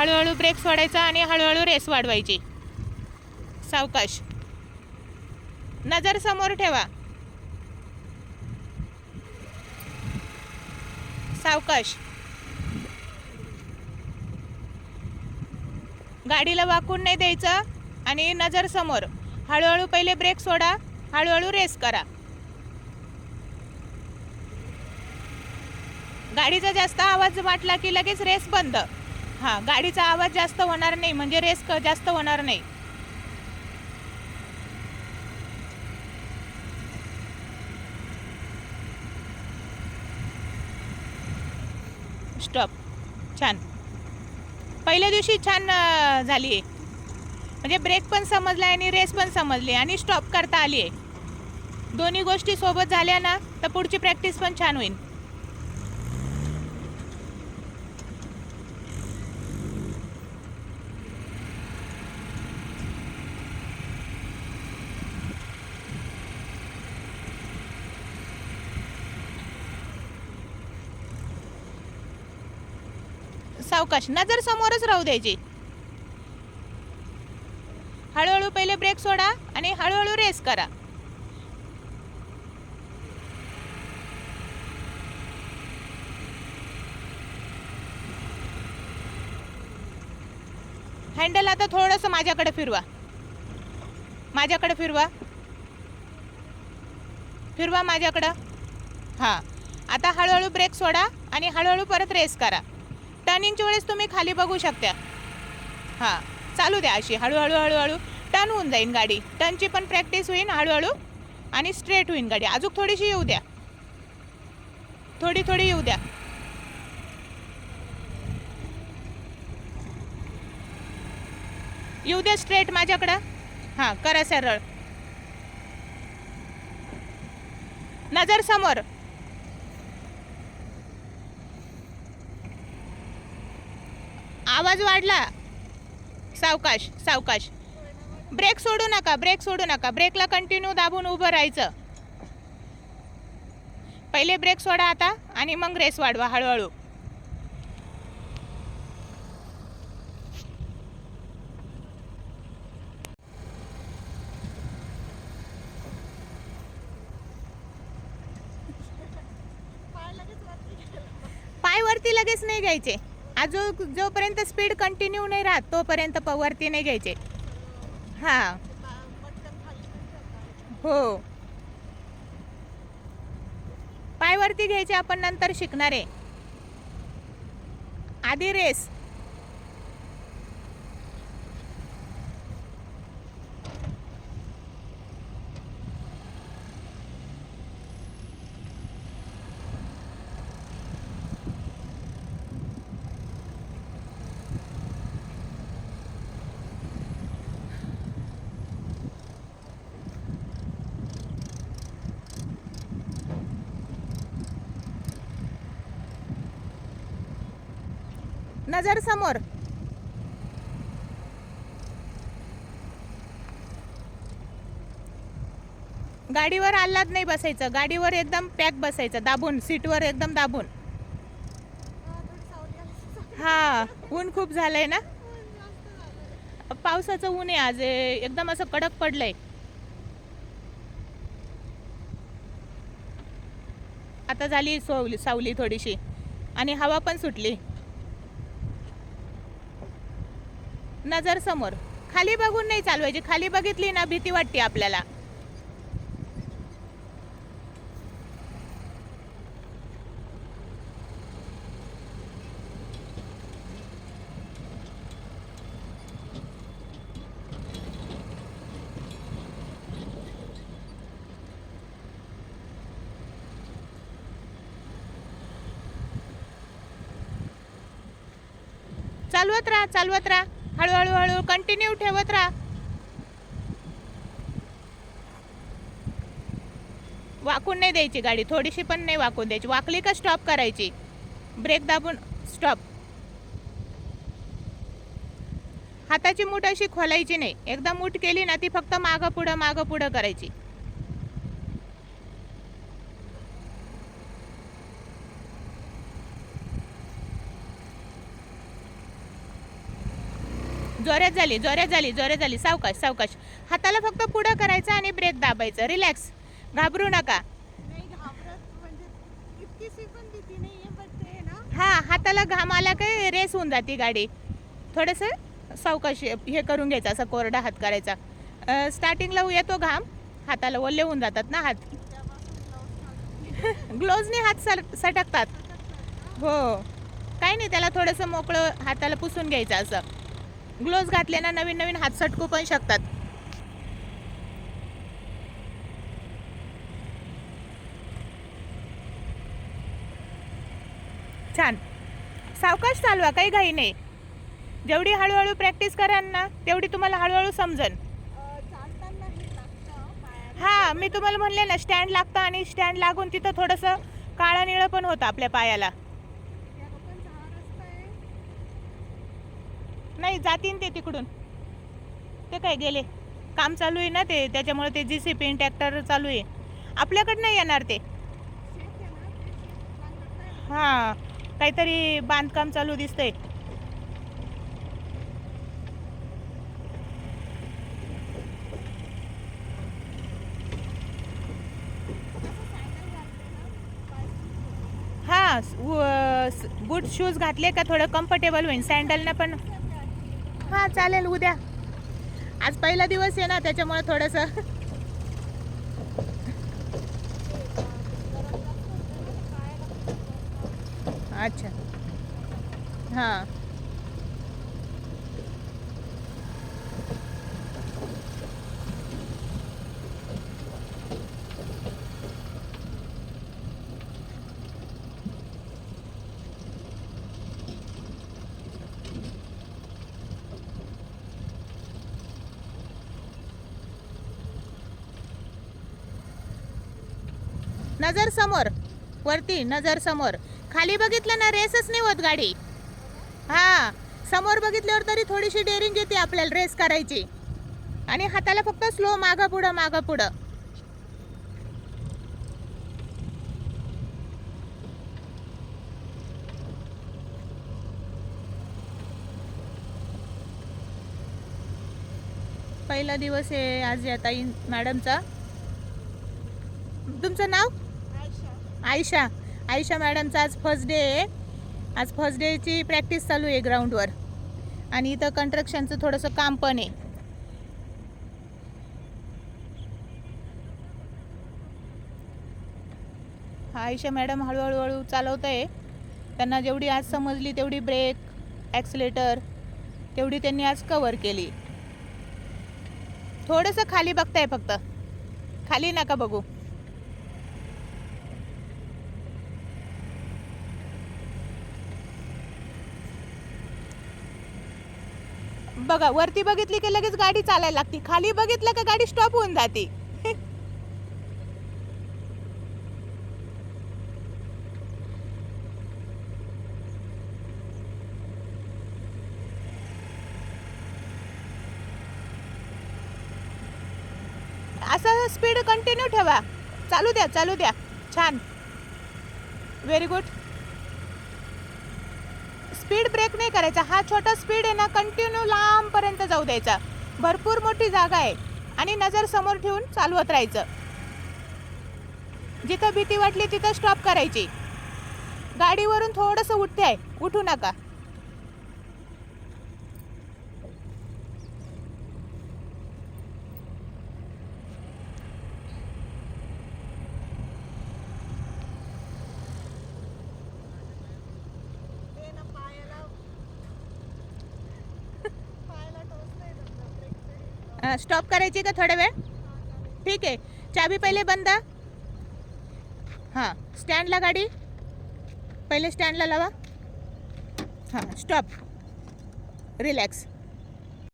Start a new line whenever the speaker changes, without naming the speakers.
हळूहळू ब्रेक सोडायचा आणि हळूहळू रेस वाढवायची. सावकाश. नजर समोर ठेवा. सावकाश. गाडीला वाकून नाही द्यायचं आणि नजर समोर. हळूहळू पहिले ब्रेक सोडा, हळूहळू रेस करा. गाडीचा जास्त आवाज वाटला की लगेच रेस बंद. हां, गाडीचा आवाज जास्त होणार नाही म्हणजे रेस जास्त होणार नाही. स्टॉप. छान. पहिल्या दिवशी छान झाली आहे, म्हणजे ब्रेक पण समजला आणि रेस पण समजली आणि स्टॉप करता आली आहे. दोन्ही गोष्टी सोबत झाल्या ना तर पुढची प्रॅक्टिस पण छान होईल. सावकाश. नजर समोरच राहू द्यायची. हळूहळू पहिले ब्रेक सोडा आणि हळूहळू रेस करा. हँडल आता थोडंसं माझ्याकडे फिरवा. माझ्याकडे फिरवा. फिरवा माझ्याकडं. हां, आता हळूहळू ब्रेक सोडा आणि हळूहळू परत रेस करा. टर्निंगच्या वेळेस तुम्ही खाली बघू शकता. हां, चालू द्या अशी हळूहळू. हळूहळू टर्न होऊन जाईल गाडी. टर्नची पण प्रॅक्टिस होईल हळूहळू आणि स्ट्रेट होईल गाडी. अजून थोडीशी येऊ द्या. थोडी थोडी येऊ द्या. येऊ द्या स्ट्रेट माझ्याकडं. हां, करा सरळ. नजर समोर. आवाज वाढला. सावकाश सावकाश. ब्रेक सोडू नका. ब्रेक सोडू नका. ब्रेकला कंटिन्यू दाबून उभं राहायचं. पहिले ब्रेक सोडा आता आणि मग रेस वाढवा हळूहळू. पाय वरती लगेच नाही घ्यायचे. अजून जोपर्यंत स्पीड कंटिन्यू नाही राहत तोपर्यंत वरती नाही घ्यायचे. हां, हो. पाय वरती घ्यायचे आपण नंतर शिकणार आहे. आधी रेस. नजर समोर. गाडीवर आल्हाद नाही बसायचं. गाडीवर एकदम पॅक बसायचं, दाबून. सीटवर एकदम दाबून. हा, ऊन खूप झालंय ना. पावसाचं ऊन आहे आज. एकदम असं कडक पडलंय. आता झाली सावली थोडीशी आणि हवा पण सुटली. नजर समोर. खाली बघून नाही चालवायची. खाली बघितली ना भीती वाटते आपल्याला. चालवत राहा. चालवत राहा. हळूहळू हळू कंटिन्यू ठेवत राहा. वाकून नाही द्यायची गाडी. थोडीशी पण नाही वाकून द्यायची. वाकली का स्टॉप करायची. ब्रेक दाबून स्टॉप. हाताची मूठ अशी खोलायची नाही. एकदा मूठ केली ना ती फक्त मागं पुढं करायची. जोरात झाली जोरात झाली जोरात झाली. सावकाश सावकाश. हाताला फक्त पुढं करायचं आणि ब्रेक दाबायचं. रिलॅक्स, घाबरू नका.
नाही घाबरत म्हणजे इतकीशी पण भीती नाहीये पण ते ना
हा, हाताला घाम आला काय रेस होऊन जाते गाडी. थोडंसं सावकाश हे करून घ्यायचं, असा कोरडा हात करायचा. स्टार्टिंगला येतो घाम, हाताला ओले होऊन जातात ना हात.
त्यापासून ग्लाउज घालून
ग्लोव्जने हात सटकतात. हो, काही नाही, त्याला थोडंसं मोकळं हाताला पुसून घ्यायचं असं. ग्लोव्ज घातले ना नवीन नवीन हात सटकू पण शकतात. छान. सावकाश चालवा, काही घाई नाही. जेवढी हळूहळू प्रॅक्टिस कराल ना तेवढी तुम्हाला हळूहळू समजन.
चालताना हे लागतं पायाला.
हा, मी तुम्हाला म्हणले ना, स्टँड लागतं आणि स्टँड लागून तिथं थोडंसं काळं निळं पण होतं आपल्या पायाला.
या लोकांचा हा रस्ता आहे.
नाही, जातीन ते तिकडून. ते काय गेले, काम चालू आहे ना ते, त्याच्यामुळे ते JCB ट्रॅक्टर चालू आहे. आपल्याकडं नाही येणार ते.
शेत आहे ना ते शेत नांगरताय.
हां, काहीतरी बांधकाम चालू दिसतंय. हां, बूट शूज घातले का थोडं कम्फर्टेबल होईल. सँडलनं पण हां चालेल. उद्या, आज पहिला दिवस आहे ना, त्याच्यामुळे थोडंसं. अच्छा. हां, नजर समोर, वरती नजर समोर. खाली बघितलं ना रेसच नाही होत गाडी. हां, समोर बघितल्यावर तरी थोडीशी डेअरिंग येते आपल्याला रेस करायची. आणि हाताला फक्त स्लो मागं पुढं मागं पुढं. पहिला दिवस आहे आज या ताई मॅडमचा. तुमचं नाव?
आयशा.
आयशा. आयशा मॅडमचा आज फर्स्ट डे आहे. आज फर्स्ट डेची प्रॅक्टिस चालू आहे ग्राउंडवर. आणि इथं कन्स्ट्रक्शनचं थोडंसं काम पण आहे. आयशा मॅडम हळूहळू चालवत आहे. त्यांना जेवढी आज समजली तेवढी ब्रेक, ॲक्सिलेटर तेवढी त्यांनी आज कवर केली. थोडंसं खाली बघताय फक्त, खाली नका बघू. बघा, वरती बघितली की लगेच गाडी चालायला लागते, खाली बघितलं का गाडी स्टॉप होऊन जाते. असं स्पीड कंटिन्यू ठेवा. चालू द्या चालू द्या. छान, व्हेरी गुड. स्पीड ब्रेक नाही करायचा. हा छोटा स्पीड आहे ना, कंटिन्यू लांबपर्यंत जाऊ द्यायचा. भरपूर मोठी जागा आहे आणि नजर समोर ठेवून चालवत राहायचं. जिथं भीती वाटली तिथं स्टॉप करायची. गाडीवरून थोडंसं उठते आहे, उठू नका.
ते ना पायाला पायाला टोचलंय समजा ब्रेकचे.
स्टॉप करायची का थोडा वेळ? ठीक आहे. चाबी पहिले बंद. हां, स्टँडला गाडी पहिले स्टँडला लावा. हां, स्टॉप, रिलॅक्स.